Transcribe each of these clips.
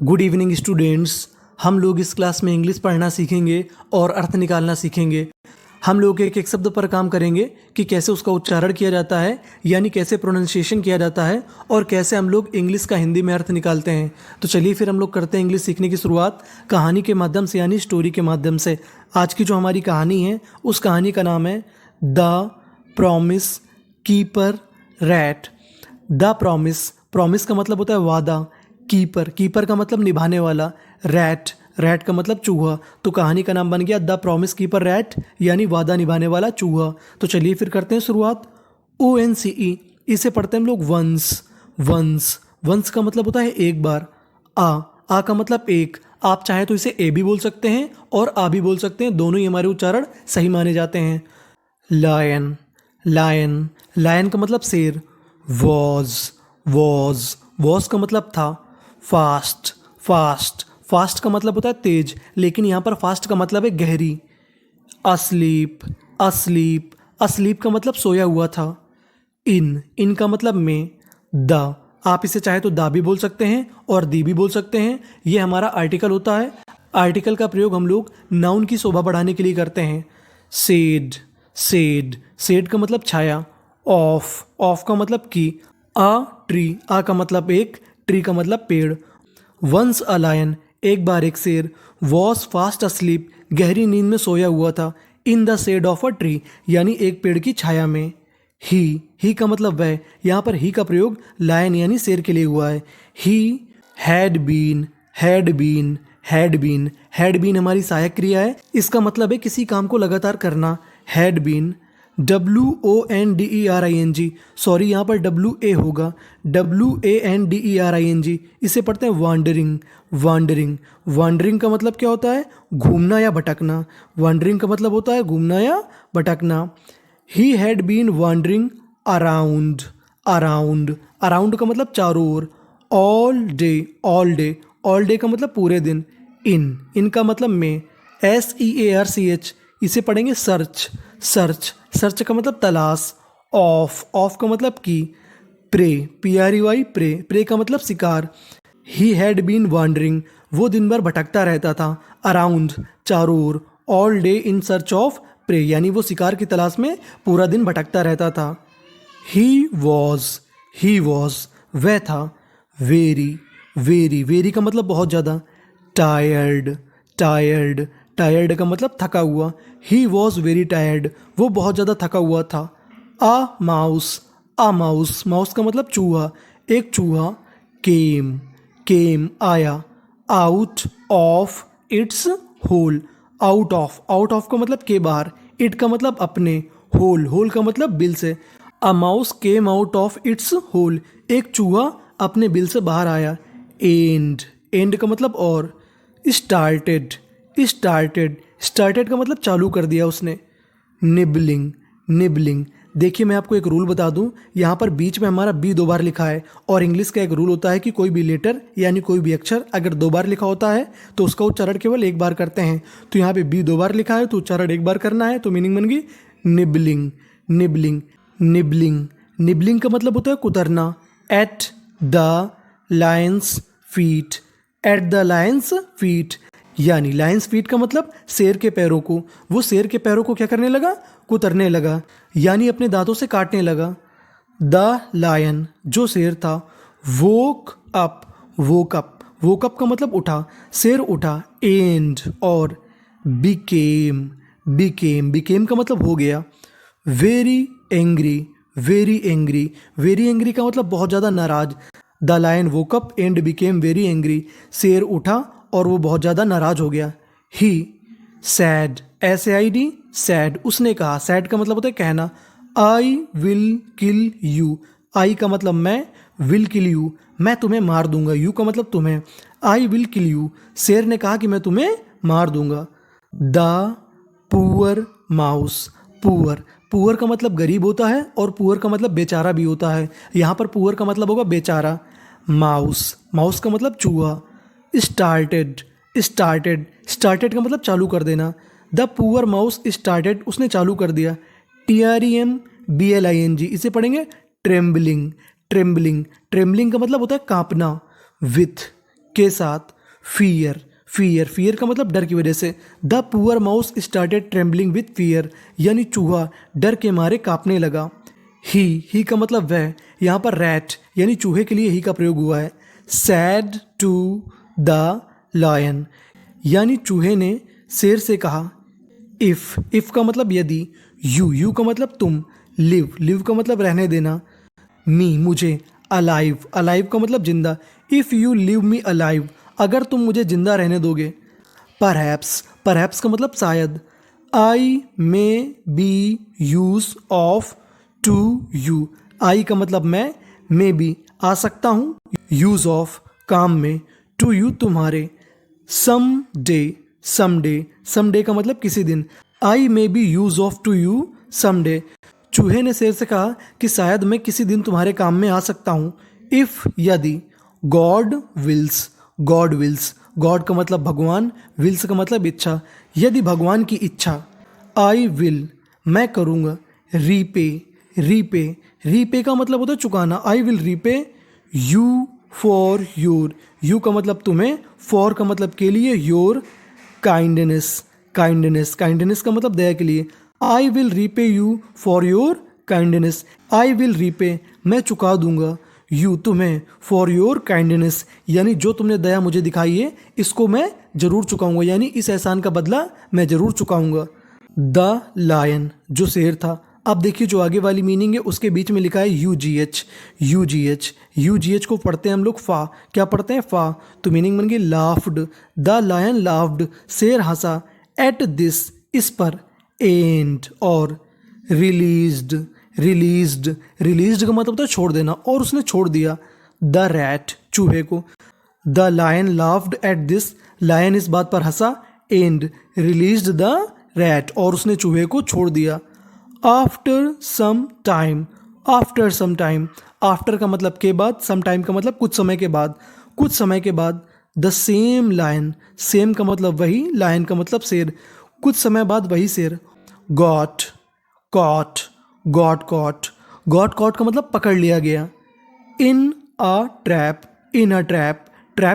Good evening students. हम लोग इस क्लास में इंग्लिश पढ़ना सीखेंगे और अर्थ निकालना सीखेंगे। हम लोग एक एक शब्द पर काम करेंगे कि कैसे उसका उच्चारण किया जाता है, यानी कैसे प्रोनाउंसिएशन किया जाता है और कैसे हम लोग इंग्लिश का हिंदी में अर्थ निकालते हैं। तो चलिए फिर हम लोग करते हैं इंग्लिश सीखने की शुरुआत कहानी के माध्यम से, यानी स्टोरी के माध्यम से। आज की जो हमारी कहानी है उस कहानी का नाम है the promise keeper rat. The promise, promise का मतलब होता है वादा, कीपर, कीपर का मतलब निभाने वाला, रैट, रैट का मतलब चूहा। तो कहानी का नाम बन गया द प्रॉमिस कीपर रैट, यानी वादा निभाने वाला चूहा। तो चलिए फिर करते हैं शुरुआत। ONCE, इसे पढ़ते हैं हम लोग वंस। वंस, वंस का मतलब होता है एक बार। आ का मतलब एक। आप चाहे तो इसे ए भी बोल सकते हैं और आ भी बोल सकते हैं, दोनों ही हमारे उच्चारण सही माने जाते हैं। लायन, लायन, लायन का मतलब शेर। वॉज, वॉज, वॉज का मतलब था। फास्ट, फास्ट, फास्ट का मतलब होता है तेज, लेकिन यहाँ पर फास्ट का मतलब है गहरी। अस्लीप, अस्लीप, अस्लीप का मतलब सोया हुआ था। इन का मतलब में। द, आप इसे चाहे तो दा भी बोल सकते हैं और दी भी बोल सकते हैं। ये हमारा आर्टिकल होता है। आर्टिकल का प्रयोग हम लोग नाउन की शोभा बढ़ाने के लिए करते हैं। सेड, सेड, सेड का मतलब छाया। ऑफ, ऑफ का मतलब की। आ ट्री, आ का मतलब एक, ट्री का मतलब पेड़। वंस अ लायन, एक बार एक शेर। वॉज फास्ट अस्लीप, गहरी नींद में सोया हुआ था। In the shade of a tree, यानी एक पेड़ की छाया में। ही का मतलब वह, यहाँ पर ही का प्रयोग लायन यानी शेर के लिए हुआ है। He had been, had been, had been, had been हमारी सहायक क्रिया है। इसका मतलब है किसी काम को लगातार करना। Had been. WONDERING, सॉरी यहाँ पर WA होगा। WANDERING, इसे पढ़ते हैं वांडरिंग। वांडरिंग, वांडरिंग का मतलब क्या होता है? घूमना या भटकना। वांडरिंग का मतलब होता है घूमना या भटकना। He had been wandering around, around, around का मतलब चारों ओर। All day, all day, all day का मतलब पूरे दिन। इन का मतलब में। SEARCH, इसे पढ़ेंगे सर्च, सर्च, सर्च का मतलब तलाश। ऑफ, ऑफ का मतलब की। प्रे, PREY, प्रे, प्रे का मतलब शिकार। ही हैड बीन वांडरिंग, वो दिन भर भटकता रहता था। अराउंड, चारों ओर। All day in search of prey, यानी वो शिकार की तलाश में पूरा दिन भटकता रहता था। ही वॉज, ही वॉज, वह था। वेरी, वेरी, वेरी का मतलब बहुत ज़्यादा। टायर्ड, टायर्ड, टायर्ड का मतलब थका हुआ। ही वॉज वेरी टायर्ड, वो बहुत ज़्यादा थका हुआ था। A mouse, a mouse, mouse का मतलब चूहा, एक चूहा। केम, केम आया। Out of its hole, out of, out of का मतलब के बाहर। इट का मतलब अपने। होल, होल का मतलब बिल से। A mouse came out of its hole, एक चूहा अपने बिल से बाहर आया। एंड, एंड का मतलब और। स्टार्टेड, स्टार्टेड, स्टार्टेड का मतलब चालू कर दिया उसने। निबलिंग, निबलिंग, देखिए मैं आपको एक रूल बता दूं, यहाँ पर बीच में हमारा बी 2 बार लिखा है और इंग्लिश का एक रूल होता है कि कोई भी लेटर यानी कोई भी अक्षर अगर 2 बार लिखा होता है तो उसका उच्चारण केवल एक बार करते हैं। तो यहाँ पे बी 2 बार लिखा है तो उच्चारण एक बार करना है, तो मीनिंग बन गई निबलिंग, निबलिंग, निबलिंग। निबलिंग का मतलब होता है कुतरना। At the lion's feet, at the lion's feet, यानी लायंस फीट का मतलब शेर के पैरों को। वो शेर के पैरों को क्या करने लगा? कुतरने लगा, यानी अपने दांतों से काटने लगा। द लायन, जो शेर था। Woke up, woke up, woke up का मतलब उठा, शेर उठा। एंड, और। बिकेम, बिकेम, बिकेम का मतलब हो गया। Very angry, very angry, very angry का मतलब बहुत ज़्यादा नाराज। The lion woke up and became very angry, शेर उठा और वो बहुत ज़्यादा नाराज हो गया। ही सैड, SAID, सैड, उसने कहा। सैड का मतलब होता है कहना। I will kill you, I का मतलब मैं, विल किल यू, मैं तुम्हें मार दूंगा। यू का मतलब तुम्हें। आई विल किल यू, शेर ने कहा कि मैं तुम्हें मार दूंगा। The poor mouse, poor, poor का मतलब गरीब होता है और पुअर का मतलब बेचारा भी होता है। यहाँ पर पुअर का मतलब होगा बेचारा। माउस, माउस का मतलब चूहा। स्टार्टेड, स्टार्टेड, स्टार्टेड का मतलब चालू कर देना। द पुअर माउस स्टार्टेड, उसने चालू कर दिया। TREMBLING, इसे पढ़ेंगे ट्रेम्बलिंग, ट्रेम्बलिंग, ट्रेम्बलिंग का मतलब होता है कांपना। विथ, के साथ, फियर फियर फियर का मतलब डर की वजह से। The poor mouse started trembling with fear, यानी चूहा डर के मारे कांपने लगा। ही का मतलब वह, यहाँ पर रैट यानी चूहे के लिए ही का प्रयोग हुआ है। सैड टू द लायन, यानी चूहे ने शेर से कहा। इफ़ का मतलब यदि, यू का मतलब तुम, लिव का मतलब रहने देना, मी मुझे, अलाइव का मतलब जिंदा। If you live me alive, अगर तुम मुझे जिंदा रहने दोगे। परहैप्स का मतलब शायद। I may be use of to you, I का मतलब मैं, मे बी आ सकता हूँ, यूज ऑफ काम में, टू यू तुम्हारे। समडे का मतलब किसी दिन। I may be use of to you someday, चूहे ने शेर से कहा कि शायद मैं किसी दिन तुम्हारे काम में आ सकता हूँ। इफ यदि, गॉड विल्स, गॉड का मतलब भगवान, विल्स का मतलब इच्छा, यदि भगवान की इच्छा। आई विल, मैं करूँगा। रीपे का मतलब होता है चुकाना। I will repay you for your, you का मतलब तुम्हें, फॉर का मतलब के लिए, योर काइंडनेस का मतलब दया के लिए। I will repay you for your kindness, I will repay मैं चुका दूंगा, यू तुम्हें, फॉर योर काइंडनेस यानी जो तुमने दया मुझे दिखाई है इसको मैं जरूर चुकाऊंगा, यानी इस एहसान का बदला मैं जरूर चुकाऊंगा। द लायन जो शेर था। अब देखिए जो आगे वाली मीनिंग है उसके बीच में लिखा है यूजीएच को पढ़ते हैं हम लोग फा। क्या पढ़ते हैं? फा। तो मीनिंग बन गई लाफ्ड, द लायन लाफ्ड, शेर हंसा, एट दिस इस पर, एंड और, रिलीज्ड का मतलब होता है छोड़ देना, और उसने छोड़ दिया। द रैट चूहे को। The lion laughed at this, lion इस बात पर हंसा, एंड रिलीज्ड द रैट और उसने चूहे को छोड़ दिया। आफ्टर सम टाइम, आफ्टर का मतलब के बाद, सम टाइम का मतलब कुछ समय के बाद, द सेम लायन, सेम का मतलब वही, लायन का मतलब शेर, कुछ समय बाद वही शेर, गॉट का मतलब पकड़ लिया गया। इन अ ट्रैप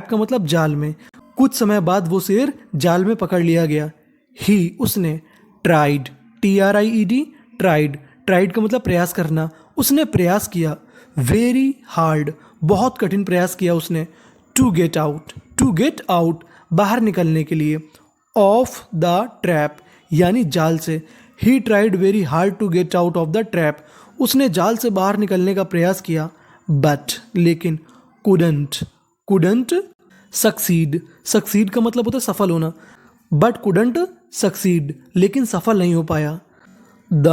का मतलब जाल में, कुछ समय बाद वो शेर जाल में पकड़ लिया गया। ही उसने, ट्राइड ट्राइड का मतलब प्रयास करना, उसने प्रयास किया। वेरी हार्ड बहुत कठिन प्रयास किया उसने। टू गेट आउट बाहर निकलने के लिए। ऑफ द ट्रैप यानी जाल से। He tried very hard to get out of the trap, उसने जाल से बाहर निकलने का प्रयास किया। बट लेकिन, कुडंट सक्सीड का मतलब होता है सफल होना, बट कुडंट सक्सीड लेकिन सफल नहीं हो पाया। The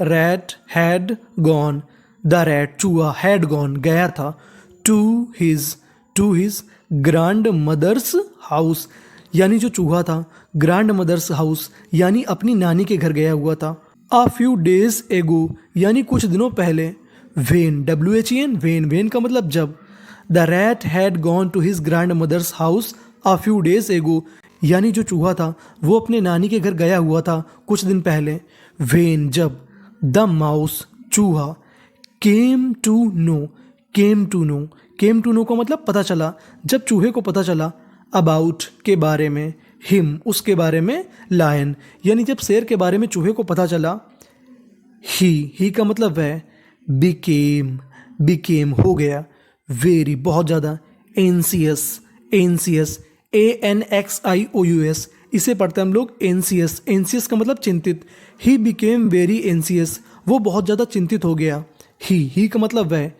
rat had gone, the rat चूहा, हैड गॉन गया था, to his grandmother's house, यानी जो चूहा था ग्रैंड मदर्स हाउस यानी अपनी नानी के घर गया हुआ था। अ फ्यू डेज एगो यानी कुछ दिनों पहले। वेन का मतलब जब। The rat had gone to his grandmother's house a few days ago, यानी जो चूहा था वो अपने नानी के घर गया हुआ था कुछ दिन पहले। वेन जब। द माउस चूहा। केम टू नो का मतलब पता चला, जब चूहे को पता चला। अबाउट के बारे में, हिम उसके बारे में, लायन यानी जब शेर के बारे में चूहे को पता चला। ही का मतलब वह। बिकेम हो गया। वेरी बहुत ज़्यादा। एंसियस ANXIOUS इसे पढ़ते हैं हम लोग एंसियस का मतलब चिंतित। ही बिकेम वेरी एंसियस वो बहुत ज़्यादा चिंतित हो गया। ही का मतलब वह।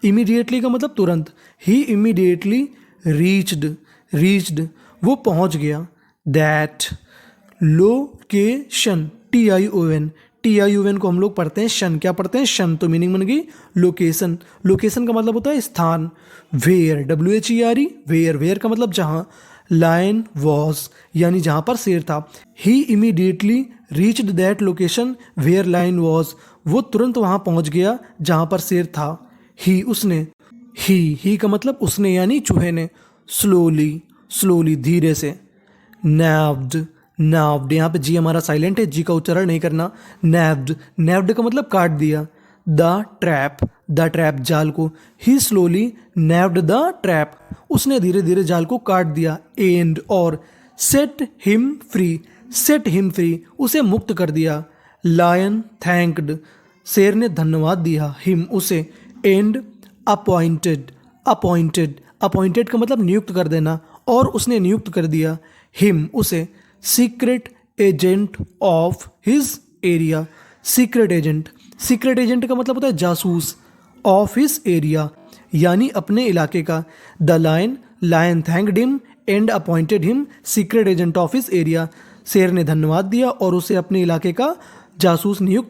इमीडिएटली का मतलब तुरंत। ही इमीडिएटली रीच्ड वो पहुंच गया। दैट लोकेशन TION को हम लोग पढ़ते हैं शन। क्या पढ़ते हैं? शन। तो मीनिंग बन गई लोकेशन का मतलब होता है स्थान। वेयर वेयर का मतलब जहाँ। लायन वॉज यानी जहाँ पर शेर था। He immediately reached that location where lion was वो तुरंत वहाँ पहुँच गया जहाँ पर शेर था। ही उसने। ही का मतलब उसने यानी चूहे ने। स्लोली धीरे से। नैव्ड यहाँ पे जी हमारा साइलेंट है, जी का उच्चारण नहीं करना। नैव्ड का मतलब काट दिया। द ट्रैप जाल को। ही स्लोली नैव्ड द ट्रैप, उसने धीरे धीरे जाल को काट दिया। एंड और सेट हिम फ्री, उसे मुक्त कर दिया। लायन थैंक्ड, शेर ने धन्यवाद दिया। हिम उसे। एंड अपॉइंटेड का मतलब नियुक्त कर देना, और उसने नियुक्त कर दिया हिम उसे secret agent of his area. Secret agent का मतलब होता है जासूस। ऑफ हिज एरिया यानी अपने इलाके का। The lion thanked him and appointed him secret agent of his area. शेर ने धन्यवाद दिया और उसे अपने इलाके का जासूस नियुक्त